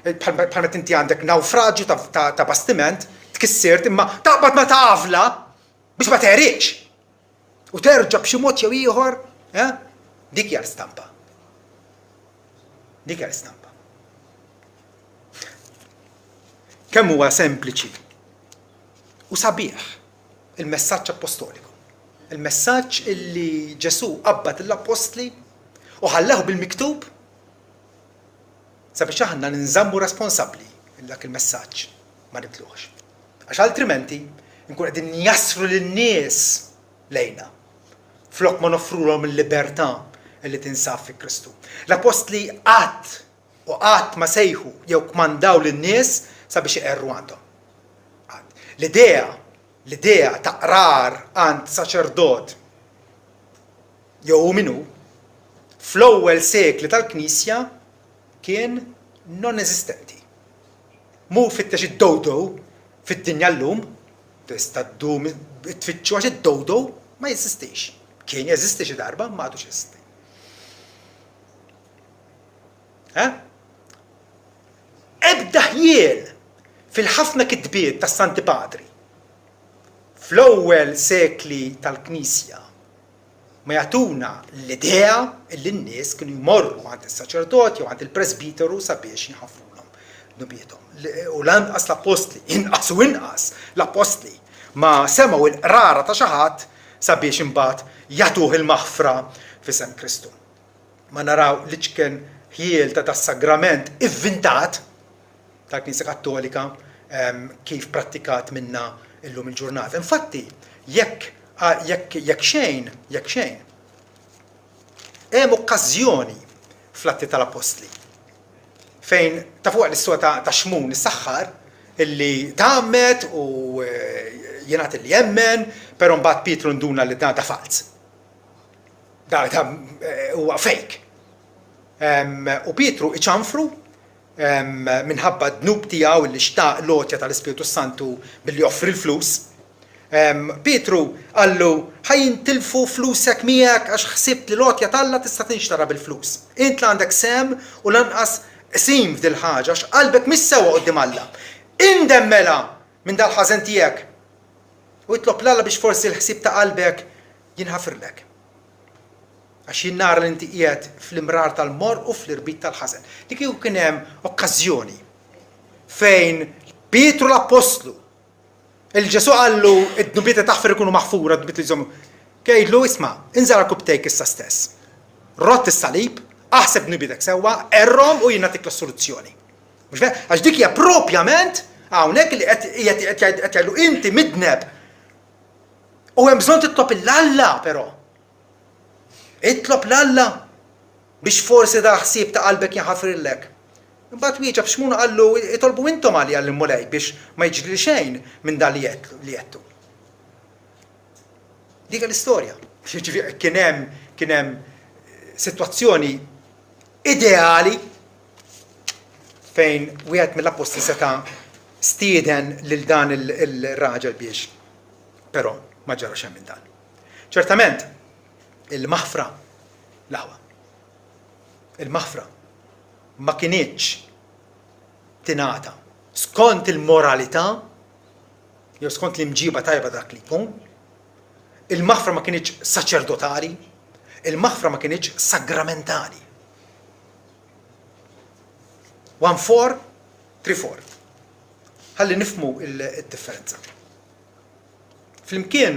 bħalma inti għandek nawfraġġju ta' bastiment tkissirt imma taqbad ma tavla biex ma teħriqx. U terġa' b'xi mod jew ieħor, dik hija l-istampa. Dik hija l-istampa. Kemm huwa sempliċi u sabiħ il-messaġġ apostoliku. Il-messaġġ illi Ġesu qabbad l-apostli u ħalleħu bil-miktub sabiex aħna ninżammu responsabbli dak il-messaġġ ma nitluħx. Għax altrimenti nkun qegħdin jasru lin-nies lejna flok ma noffrulhom il-libertà li tinsab fi Kristu. L-apostli qatt ma sejħu jew kmandaw lin-nies sabiex iqerru għandhom. L-idea ta' qrar għand saċerdot jew minu fl-ewwel sekli tal-Knisja kien non-eżistenti. Mu fittex id-dodo fid-dinja llum, tista' ddum tfittxu għax id-dodo ma jeżistix. Kien jeżisti xi darba ma għadux jeżisti. Ebda ħjiel fil-ħafna kitbiet tas-Santi Padri fl-ewwel sekli tal-Knisja ma jagħtuna l-idea li n-nies kienu jmorru għand is-saċerdoti jew għand il-presbiteru sabiex jinħafrulhom. dnubietom. U lanqas l-apostli, inqas u inqas l-apostli ma semgħu il-qrara ta' xi ħadd sabiex imbagħad jagħtuh il-maħfra f'isem Kristu. Ma naraw l-iċken ħiel ta' tas-sagrament ivvintat tal-Knisja Kattolika kif prattikat minna illum il-ġurnata. Infatti, jekk xejn, hemm okkażjoni fl-Atti tal-Apostli fejn ta' fuq l-istorja ta' Xmun is-saħħar illi tagħmmet u jingħad li jemmen, però mbagħad Pietru nduna li dan ta' fals. Da huwa fake. U Pietru iċanfru minħabba d-dnub tiegħu li xtaq l-għotja tal-Ispiritu Santu billi joffri l-flus. Pietru qallu ħajintilfu flusek miegħek għax ħsibt li l-għotja talla tista' tinxtara bil-flus. Int għandek sem u lanqas sim f'dil ħaġa għax qalbek mhix sewwa quddiem Alla. Indem mela minn dal-ħażen tiegħek u jitlob l-Alla biex forsi l-ħsieb ta' qalbek jinħafirlek. Għax jinnara li inti qiegħed fl-imrar tal-mor u fl-irbit tal-ħażen. Dik kieku kien hemm okkażjoni fejn Pietru l-Apostlu il-Ġesu qallu id-dnubiet taħfir ikunu maħfura, d-dnubiet jżommu. Kejdlu isma' inżar kubtejk issa stess. Rott is-salib, aħseb dnubietek sewwa, errom u jien nagħtik l-soluzzjoni. Għax dik hija propjament hawnhekk li qed jgħidu inti midneb. U hemm bżonn titlob il-Alla però. Itlob l-Alla biex forsi da ħsieb ta' qalbek jaħafrilek. Imbagħad wieġeb Xmuna qallu itolbu intom għalli għall-mulej biex ma jiġri xejn minn dan li jettu. Dik l-istorja. Kien hemm sitwazzjoni ideali fejn wieħed mill-apostli seta' stieden lil dan il-raġel biex. Però ma ġara xejn minn dan. Ċertament, il-maħfra l-ħwa. Il-maħfra ma kienieċ tingħata skont il-moralità jew skont l-imġiba tajba dak li jkun. Il-maħfra ma kienieċ saċerdotali, il-maħfra ma kienieċ sagramentali. 1-4, 3-4. Ħalli nifhmu il-differenza. Flimkien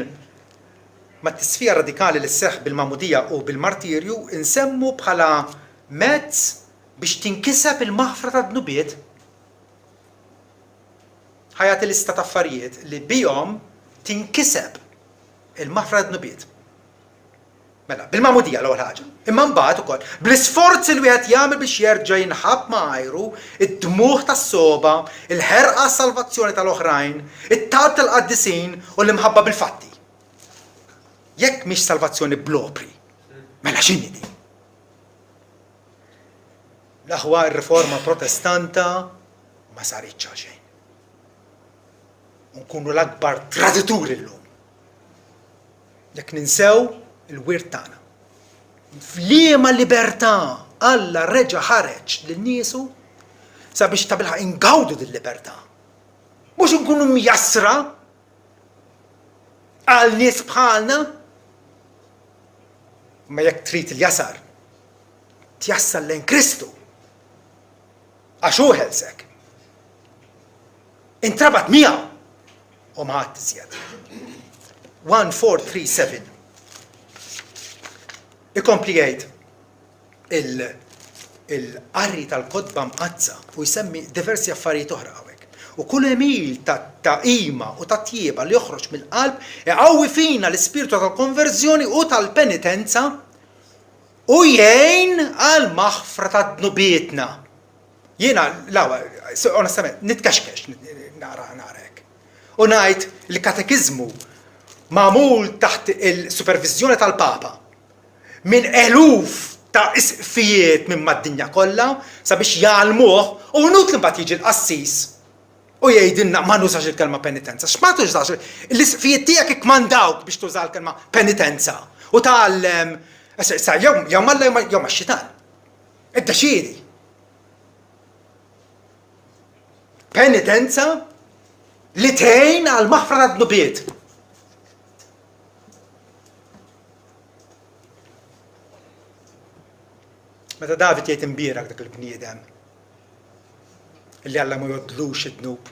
ma t-tisfija radikali li seħħ bil-mamudija u bil-martirju insemmu bħala mezz biex tinkiseb il-maħfra ta' dnubiet. Ħajat lista ta' affarijiet li bihom tinkiseb il-maħfra ta' dnubiet. Mela, bil-mamudija l-ewwel ħaġa. Imma mbagħad ukoll bl-isforzi li wieħed jagħmel biex jerġa' jinħabb ma' ajru, id-dmuħ tas-soba, il-ħerqa salvazzjoni tal-oħrajn, it-talb tal-qaddisin u l-imħabba bil-fatti. Jekk mhix salvazzjoni blopri, mela x'inhi di? L-aħwa r-riforma protestanta ma saritx xejn. Nkunu l-akbar tradituri llum. Jekk ninsew il-wirt tagħna. F'liema libertà Alla reġa' ħareġ lin-niesu sabiex ta' bilħaq ingawdu din-libertà. Mhux nkunu mjassra għal nies bħalna. Ma jekk trid il-jasar, tjassal lejn Kristu. Għax hu ħelsek. Intrabat miegħu u ma ħadd iżjed. 1-4-3-7. Ikompli jgħid il-qarri tal-kodba mqazza u jsemmi diversi affarijiet oħra hawnhekk. U kull emil ta' qima u ta' tjieba li joħroġ mill-qalb iqawwi fina l-ispirtu tal-konverżjoni u tal-penitenza u jgħin għal maħfra ta' dnubietna. Jiena, onestament, nitkaxkex nara hekk. U ngħid il-katekizmu magħmul taħt il-supervizjoni tal-Papa minn eluf ta' isqfijiet minn mad-dinja kollha sabiex jgħalmuh u nut li mbagħad jiġi l-qassis u jgħidilna ma nużax il-kelma penitenza. X'ma tużax l-isqfijiet tiegħek ikkmandawk biex tuża l-kelma penitenza u tgħallem jew Alla jew max-xitan. Iddeċiedi. Penitenza li tgħin għal maħfra ta' dnubiet. Meta David jgħid imbierak dak il-bniedem Illi Alla ma jodlux id-dnub.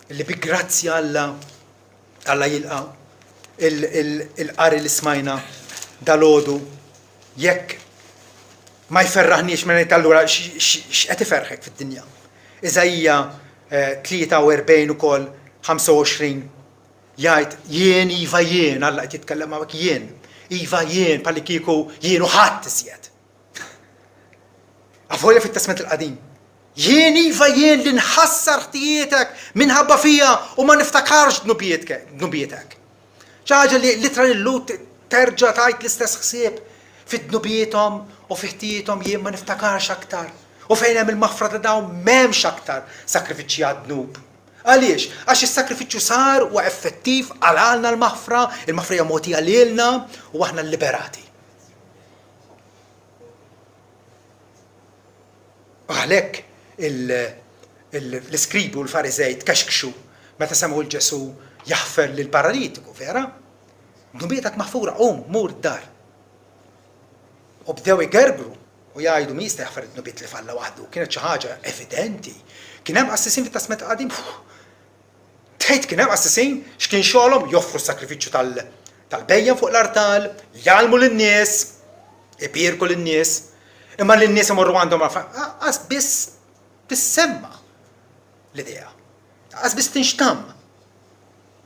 Illi bi grazzja Alla jilqa il-qari li smajna dal-għodu jekk ma jferraħniex minn allura x'qed iferħek fid-dinja. Iżajja 43 ukoll 25 jgħid jien iva jien Alla qed jitkellem hawnhekk jien. Iva jien bħalli kieku jien u ħadd iżjed. Avolja fit-Testament il-Qadim. Jien iva jien li nħassar ħtijietek minħabba fija u ma niftakarx dnubietek. Xi ħaġa li litra l-lut terġa' tgħid l-istess ħsieb fid-dnubietom u fi ħtijietom jien ma niftakarx aktar. U fejn hemm il-maħfra ta' dawn m'hemmx aktar sakrifiċċji għad-dnub. Għaliex? Għax is-sakrifiċċju sar u effettiv għalna l-maħfra, il-maħfra hija mogħtija lilna u aħna liberati. Għalhekk l-iskribi u l-Farizej tkaxkxu meta semgħu l-Ġesu jaħfer lil paralitiku, vera? Dnubietek maħfura, mur d-dar. U bdew igergru u jgħidu mi jista' jaħfer id-dnubiet li falla waħdu. Kienet xi ħaġa evidenti. Kien hemm qassisin fit-Testament Qadim. Tgħid kien hemm qassisin x'kien xogħolhom joffru s-sakrifiċċju tal-bejjem fuq l-artal, jgħalmu lin-nies, ibierku lin-nies. Imma lin-nies imorru għandhom qas biss tissemma l-idea. Qas biss tinxtamm.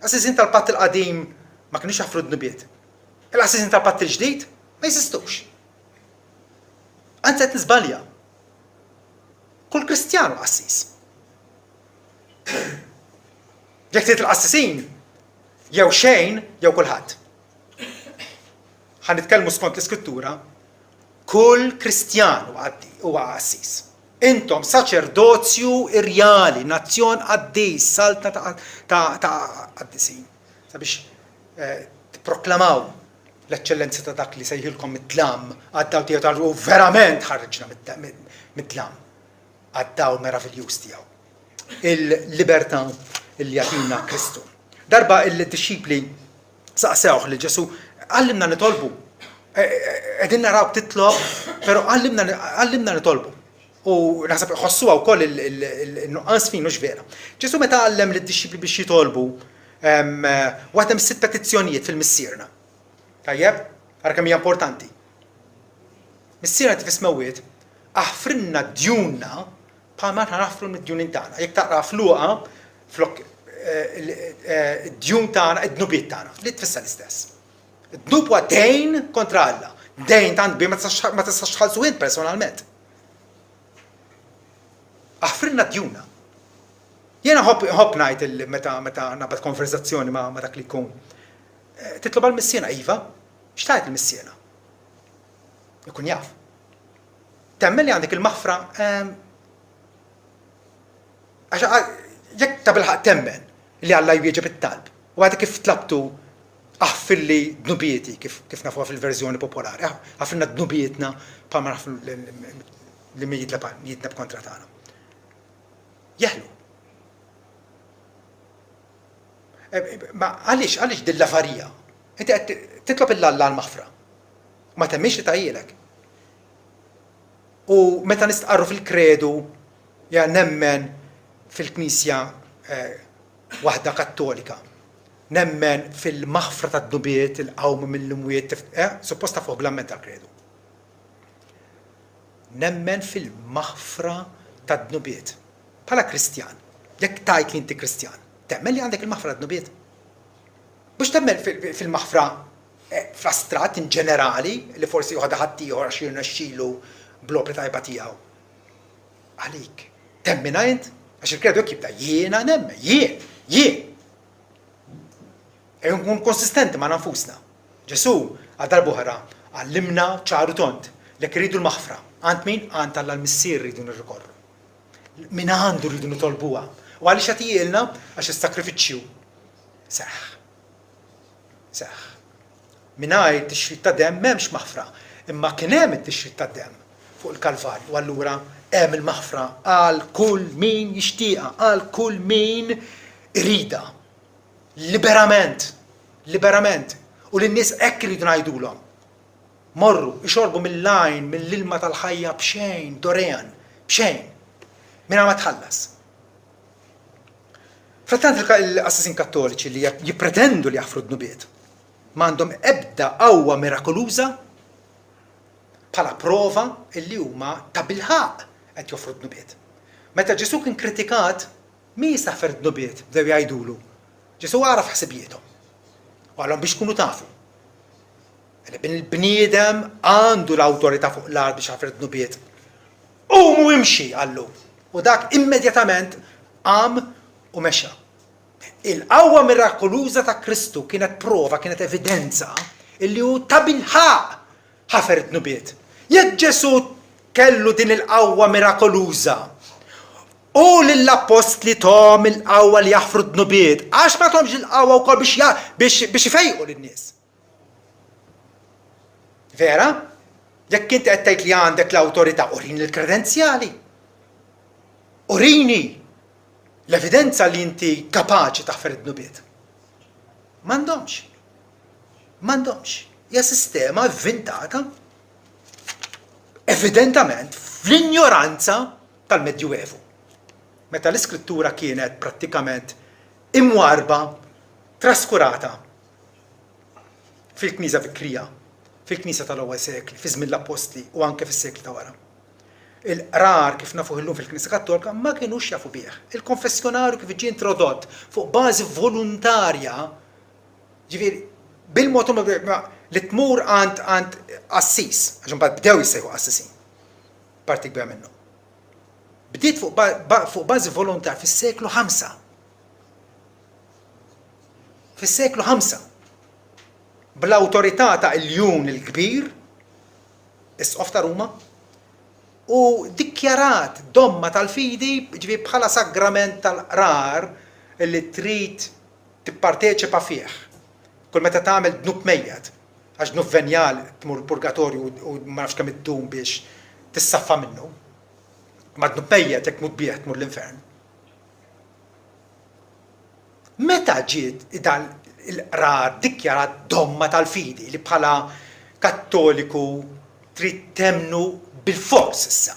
Qassisin tal-Patt il-Qadim ma kienux jaħfru d-dnubiet. Il-qassisin tal-Patt il-ġdid ma jeżistux. Anzi qed niżbalja. Kull Kristjan qassis. Jekk tgħid il-qassisin jew xejn jew kulħadd. Ħanitkellmu skont l-Iskrittura, kull Kristjan huwa qassis. Intom saċerdozju irjali, nazzjon qaddis, salta ta' qaddisin. Sabiex tipproklamaw l-eċċellenza ta' dak li sejħilkom mid-dlam għaddaw tiegħu u verament ħarġna mid-dlam. Għaddaw meraviljuż tiegħu. Il-libertà li jagħtina Kristu. Darba il-disċipli saqsewh li Ġesu għallimna nitolbu. Qegħdin naraw titlob, però għallimna nitolbu. U naħseb ħossuha wkoll il-nuqqas fin mhux vera. Ġesu meta għallem lid-disċipli biex jitolbu waħda mis-sitt petizzjonijiet fil-missierna. Tajjeb, ara kemm hija importanti. Missierna tifis mewwiet aħfrinna djunna bħalma aħna naħfru mid-djunin tagħna. Jekk taqra fluqa flok id-djun tagħna, id-dnubiet tagħna, li tfisser l-istess. Id-dnub huwa dejn kontra Alla. Dejn tant bi ma tistax tħallsu int personalment. Aħfrinna djuna. Jiena ħobb ngħid meta nabad konverzazzjoni ma' dak li jkun. Titlob għall-missiena iva, x'tajt il-missiena? Ikun jaf. Temmel li għandek il-maħfra jekk ta' bilħaq temmen li Alla jwieġeb it-talb. U għadek kif tlabtu aħfilli dnubieti kif nafuha fil-verżjoni popolari. Aħfilna dnubietna bħalma nafu li mi jitlab kontra tagħna. Jeħlu. Ma għaliex dil-lafarija? Inti qed titlob il-Alla l-maħfra. Ma temmix li tajjilek. U meta nistqarru fil-kredu nemmen fil-Knisja waħda Kattolika. Nemmen fil-maħfra tad-dnubiet il-qawm mill-imwiet supposta fuq bl-amment tal-kredu. Nemmen fil-maħfra tad-dnubiet. Bħala Kristjan, jekk tajt li inti Kristjan, temmen li għandek il-maħfra tad-dnubiet. Mhux temmen fil-maħfra fl-astrat in ġenerali li forsi uħada ħaddieħor għax jirnexxielu bl-opri tajba tiegħu. Għalik, temmina int? Għax il-kredu jekk jibda jiena nemmen, jien. Nkun konsistenti ma' nafusna. Ġesu għal buħra għallimna ċaru tont li rridu l-maħfra. Għand min? Għand Alla l-missier rridu nirrikorru. Min għandu rridu nitolbuha. U għaliex għatijilna għax is-sakrifiċċju seħħ. Mingħajr tixrid ta' demm m'hemmx maħfra, imma kien hemm it-tixrid ta' demm fuq il-Kalvarju. U allura hemm il-maħfra għal kull min jixtieqha, għal kull min irida. Liberament. U lin-nies hekk iridu ngħidulhom. Morru, ixorbu mill-lajn, mill-ilma tal-ħajja b'xejn, dorejan, b'xejn minn ma tħallas. Frattant l-assassin kattoliċi li jippretendu li jaħfru d-nubiet m'għandhom ebda qawwa mirakoluża bħala prova illi huma ta' bilħaq qed joffru d-nubiet. Meta Ġesu kien kritikat, min jista' jaffer d-nubiet bdew jgħidulu. Ġesu għaraf ħsibietom. U għalhom biex tkunu tafu. Il-bniedem għandu l-awtorità fuq l-art biex jaffer d-nubiet. Qumu imxi għallu. U dak immedjatament qam u mexa. Il-qawwa mirakoluża ta' Kristu kienet prova, kienet evidenza illi hu ta' bilħaq ħafer d-nubiet. Jekk Ġesu kellu din il-qawwa mirakoluża u lill-apostli tom il-qawwa li jaħfru d-nubiet, għax ma tomx il-qawwa wkoll biex ifejqu lin-nies. Vera? Jekk inti qed tgħid li għandek l-awtorità, urini l-kredenzjali. Urini l-evidenza li inti kapaċi taħfer id-nubiet. M'għandhomx. M'għandhomx. Hija sistema inventata evidentament fl-ignoranza tal-Medjuevu. Meta l-iskrittura kienet prattikament imwarba, traskurata fil-Knisja Bikrija, fil-Knisja tal-ewwel sekli, fi żmien l-Apostli u anke fis-sekli ta' wara. Il-qrar kif nafu illum fil-Knisja Kattolika ma kinux jafu bih. Il-konfessjonarju kif ġie introdott fuq bażi volontarja, ġifieri bil-mod li tmur għand assis, għax imbagħad bdew jissejħu assisin. Parti kbira minnu. Bdiet fuq bażi volontarja fis-seklu 5. Fis-seklu 5. Bl-awtorità ta' Iljun il-Kbir, Isqof ta' Ruma, u dikjarat domma tal-fidi ġifieri bħala sagrament tal-qrar li trid tipparteċipa fih. Kull meta tagħmel dnub mejjed, għax dnub venjal tmur purgatorju u ma nafx kemm iddum biex tissaffa minnu. Ma dnub mejjed jekk tmut bih tmur l-infern. Meta ġiet dan il-qrar dikjarat domma tal-fidi li bħala Kattoliku trid temnu bil-fors issa.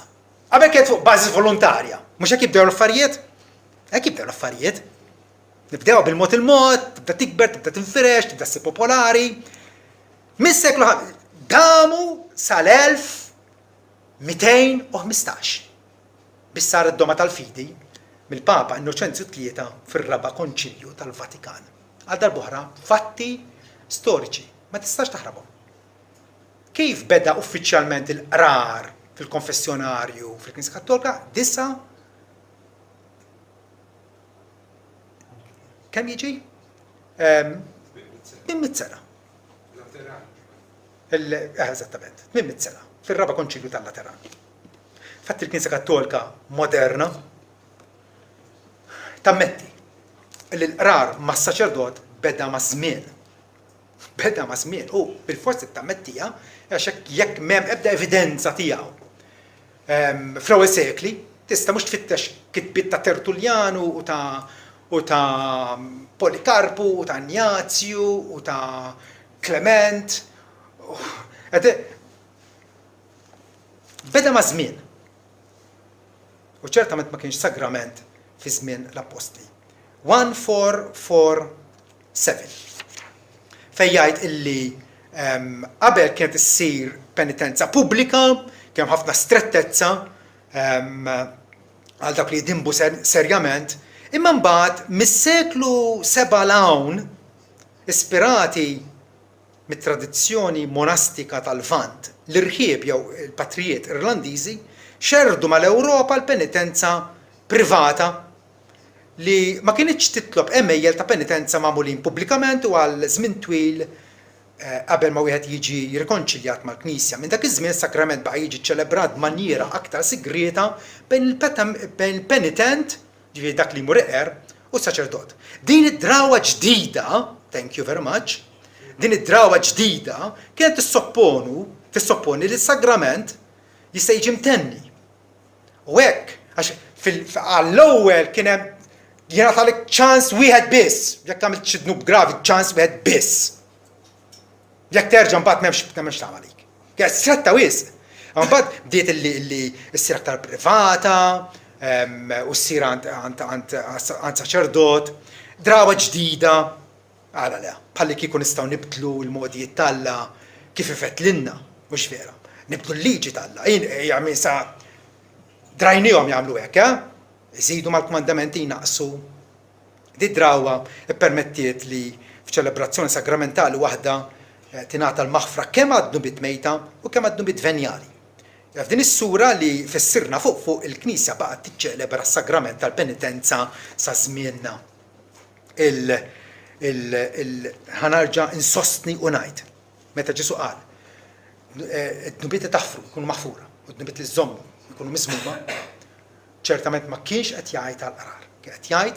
Qabel kienet fuq bażi volontarja. Mhux hekk jibdew l-affarijiet? Hekk jibdew l-affarijiet. Nibdew bil-mod il-mod, tibda tikber, tibda tinfirex, tibda ssir popolari. Mis-seklu damu sal-1215 biex sar id-doma tal-fidi mill-Papa Innoċenzju III fir-raba' Konċilju tal-Vatikan. Għal darb'oħra fatti storiċi, ma tistax taħrabhom. Kif beda uffiċjalment il-qrar fil-konfessjonarju fil-Knisja Kattolika? Kemm jiġi? 800 sena. Eżattament, 800 sena, fir-raba' Konċilju tal-Lateran. Fatti l-Knisja Kattolika moderna tammetti l-qrar mas-saċerdot beda ma' żmien. Beda ma' żmien. U bil-forsi tammettija għax jekk m'hemm ebda evidenza tiegħu. Fl-ewwel sekli tista' mhux tfittex kitbiet ta' Tertuljanu u ta' Polikarpu u ta' Ignazju u ta' Clement. Beda ma' żmien. U ċertament ma kienx sagrament fi żmien l-Apostli. 1447. Fejn jgħid illi qabel kienet issir penitenza pubblika, kien ħafna strettezza għal dak li jdimbu serjament, imma mbagħad mis-seklu 7 l-hawn, ispirati mit-tradizzjoni monastika tal-Lvant, l-irħieb jew il-patrijiet Irlandiżi xerdu mal-Ewropa l-penitenza privata li ma kienx titlob emejjel ta' penitenza magħmulin pubblikament u għal żmien twil qabel ma wieħed jiġi jirrikonċiljat mal-Knisja. Minn dak iż-żmien sakrament baqa' jiġi ċċelebrat b'maniera aktar sigreta bejn il-penitent, ġifieri dak li jmur iqer, u s-saċerdot. Din id-drawwa ġdida, thank you very much, din id-drawwa ġdida kienet tissopponi li s-sagrament jista' jiġi mtenni. U hekk, għax għall-ewwel kien hemm jiena tagħlek ċans wieħed biss, jekk tagħmel xi dnub gravi ċans wieħed biss. Jekk terġa' mbagħad m'hemmx tagħmel għalik. Kienet stretta wisq. Mbagħad bdiet li ssir aktar privata, u ssir għand saċerdot, drawa ġdida, għala le, bħalli kieku nistgħu nibdlu l-modijiet talla kif ifetlinna, mhux vera. Nibdlu l-liġi talla. Jagħmel sa drajnihom jagħmlu hekk, iżidu mal-kmandamenti jnaqsu. Di drawa permettiet li f'ċelebrazzjoni sakramentali waħda tingħata l-maħfra kemm għad-nubit mejta u kemm għad-nubit venjali. F'din is-sura li fissirna fuq il-Knisja baqgħet tiċċelebra s-sagrament tal-penitenza sa żmienna. Ħanarġa' insostni u ngħid. Meta Ġesu qal, id-nubiet li taħfru jkunu maħfura u d-nubiet li żommu jkunu miżmuma, ċertament ma kienx qed jgħid għall-qrar, kien qed jgħid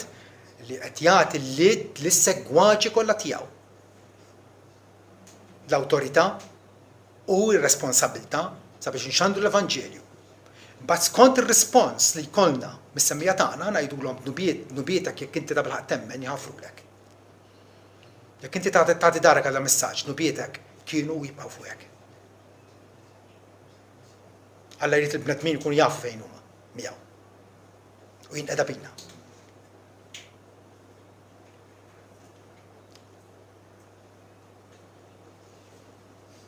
li qed jagħti l-lid lis-segwaċi kollha tiegħu. L-awtorità u r-responsabbiltà sabiex inxandru l-Evanġelju. Mbagħad skont ir-rispons li jkollna mis-semmija tagħna ngħidulhom nubietek jekk inti ta' bilħaq temmen jħaffrulek. Jekk inti tagħti darek għal messaġġ, nubietek kienu jibqgħu fuqek. Alla jrid il-bnedmin ikun jaf fejn huma miegħu. U jinqeda bina.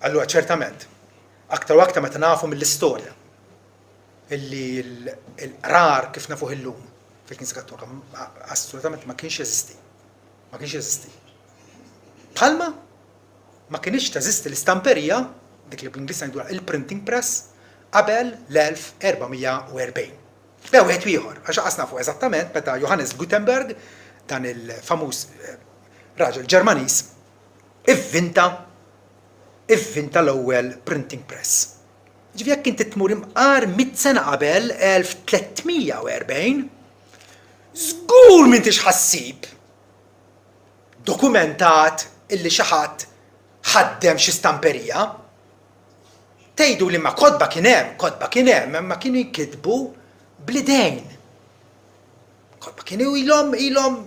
Allura ċertament, aktar u aktar meta nafu mill-istorja illi l-qrar kif nafuh illum fil-Knisja Kattolika assolutament ma kienx jeżisti. Ma kienx jeżisti. Bħalma ma kienx teżisti l-istamperija, dik li bl-Ingliż ngħidulha il-printing press, qabel l-1440. Bew wieħed ieħor, għax qas nafu eżattament meta Johannes Gutenberg, dan il-famuż raġel Ġermaniż, ivvinta l-ewwel printing press. Ġifieri jekk inti tmur imqar 100 sena qabel 1340, żgur m'intix ħassib dokumentat illi xi ħadd ħaddem xi stamperija. Tgħidu li ma kodba kien hemm, ma kienu jkitbu bl-idejn. Kodba kienu ilhom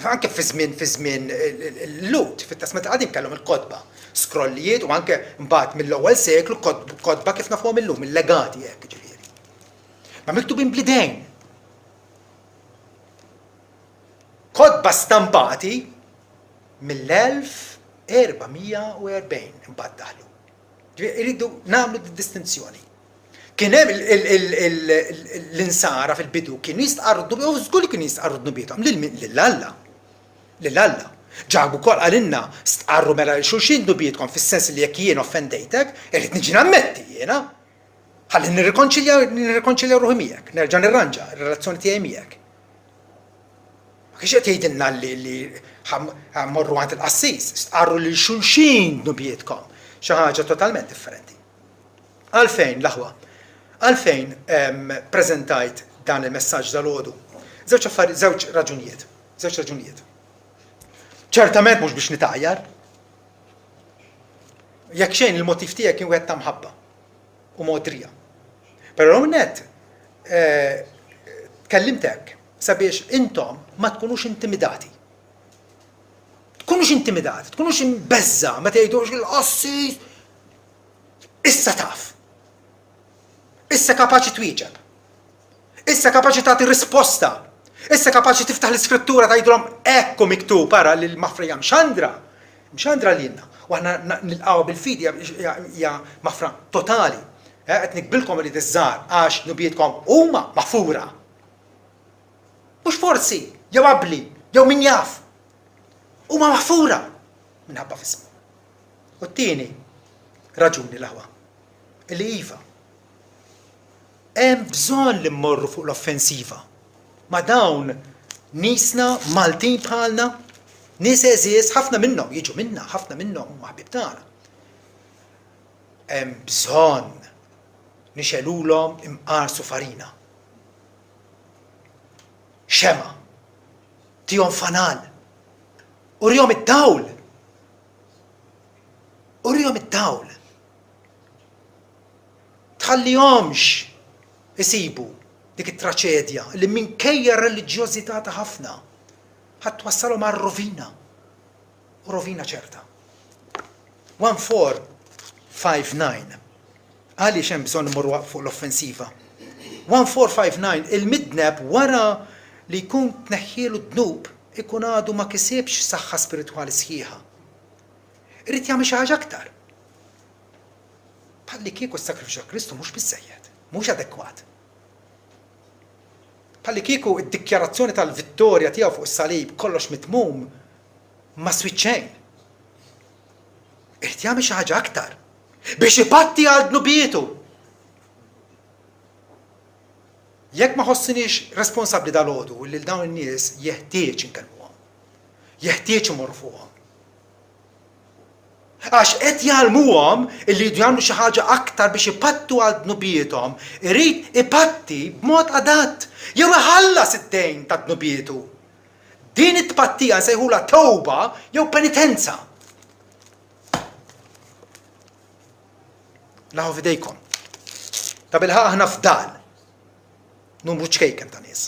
anke fi żmien l-lut, fit-tasmet qadim kellhom il-kodba, skrollijiet u anke mbagħad mill-ewwel seklu kodba kif nafhom illum, il-legati hekk ġifieri. Ma miktubin bl-idejn. Kodba stampati mill-1440 imbagħad daħlu. Iridu nagħmlu distinzjoni. Kien hemm l-insara fil-bidu kienu jistqarrdu u żgur li kienu jistqarrdu bihom lill-Alla. Lill-Alla. Ġabu wkoll qalilna stqarru mela xulxin dubietkom fis-sens li jekk jien offendejtek, irid niġi nammetti jiena. Ħalli nirrikonċilja ruħi miegħek, nerġa' nirranġa r-relazzjoni tiegħi miegħek. Ma kienx qed jgħidilna li ħammorru għand il-qassis, stqarru lil xulxin dubietkom. Xi ħaġa totalment differenti. Għalfejn l-aħwa, għalfejn preżentajt dan il-messaġġ dal-għodu. Żewġ raġunijiet. Ċertament mhux biex nitgħajjar. Jekk xejn il-motiv tiegħek kien wieħed ta' mħabba u modrija. Però net tkellimtek sabiex intom ma tkunux intimidati. Tkunux imbeżza meta jgħidux il-qassis. Issa taf. Issa kapaċi twieġeb. Issa kapaċi tagħti risposta. Issa kapaċi tiftaħ l-iskrittura tgħidulhom ekku miktub ara lil mafra mxandra lilna. U aħna nilqgħu bil-fidi hija mafra totali. Qed nikbilkom li tiżżar għax nubietkom huma maħfura. Mhux forsi, jew qabbli, jew min jaf. Huma maħfura minħabba f'ismu. U t-tieni raġuni l-aħwa. Illi iva. Hemm bżonn li mmorru fuq l-offensiva. Ma dawn niesna Maltin bħalna, nies eżies ħafna minnhom jiġu minna, ħafna minnhom huma ħbieb tagħna. Hemm bżonn nixelulhom imqarsu farina. Xema. Tihom fanal. Urihom id-dawl. Tħallihomx isibu dik it-traċedja li minkejja r-reliġjożità ta' ħafna ħadd twassalhom għar-rovina. U rovina ċerta. 1459 Għaliex hemm bżonn imorru fuq l-offensiva. 1459 il-midneb wara li jkun tneħħielu d-dnub ikun għadu ma kisibx saħħa spiritwali sħiħa. Irrid jagħmel xi ħaġa aktar. Bħalli kieku s-sakrifiċċju Kristu mhux biżżejjed, mhux adekwat. Bħalli kieku d-dikjarazzjoni tal-vittorja tiegħu fuq is-salib kollox mitmum ma swiċċejn. Irrid jagħmel xi ħaġa aktar biex ipatti għal dnubietu. Jekk ma ħossinix responsabbli dal-għodu li dawn in-nies jeħtieġ inkellmuhom, jeħtieġ imorru fuqhom. Għax qed jgħalmuhom illi jridu jagħmlu xi ħaġa aktar biex ipattu għal dnubietom, irid ipatti b'mod adatt jew iħallas id-dejn ta' dnubietu. Din it-tpattija nsejħula tewba jew penitenza. Laħu f'idejkom. Ta' bilħaq aħna f'dan. Numru ċkejken ta' nies.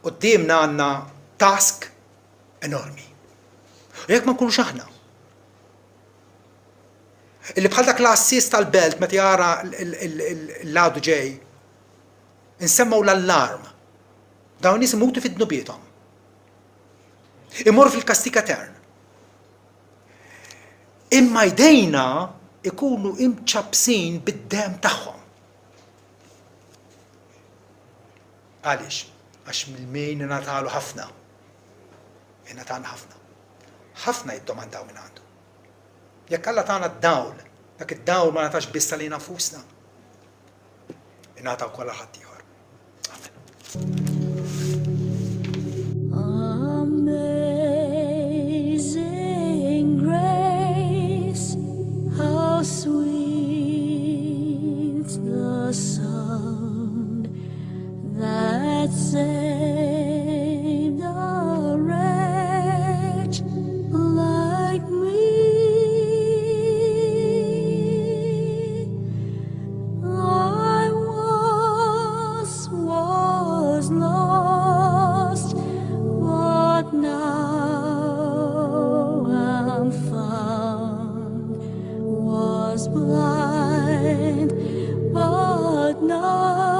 Qudiemna għandna task enormi. U jekk ma nkunux aħna. Illi bħal dak l-assist tal-belt meta jara l-għadu ġej, insemmaw l-allarm. Dawn nies imutu fid-dnubietom. Imorru fil-kastik etern. Imma jdejna ikunu imċabsin bid-dem tagħhom. Għaliex? Għax mill-min ingħatalu ħafna. Ingħatana ħafna. Ħafna jiddomandaw minn għandu. Jekk Alla tagħna d-dawl, dak id-dawl ma natax biss għalina nfusna. Ingħataw kollha ħadd ieħor. Amazing grace, how sweet the sound that saved a wretch like me. I once was lost, but now I'm found. Was blind, but now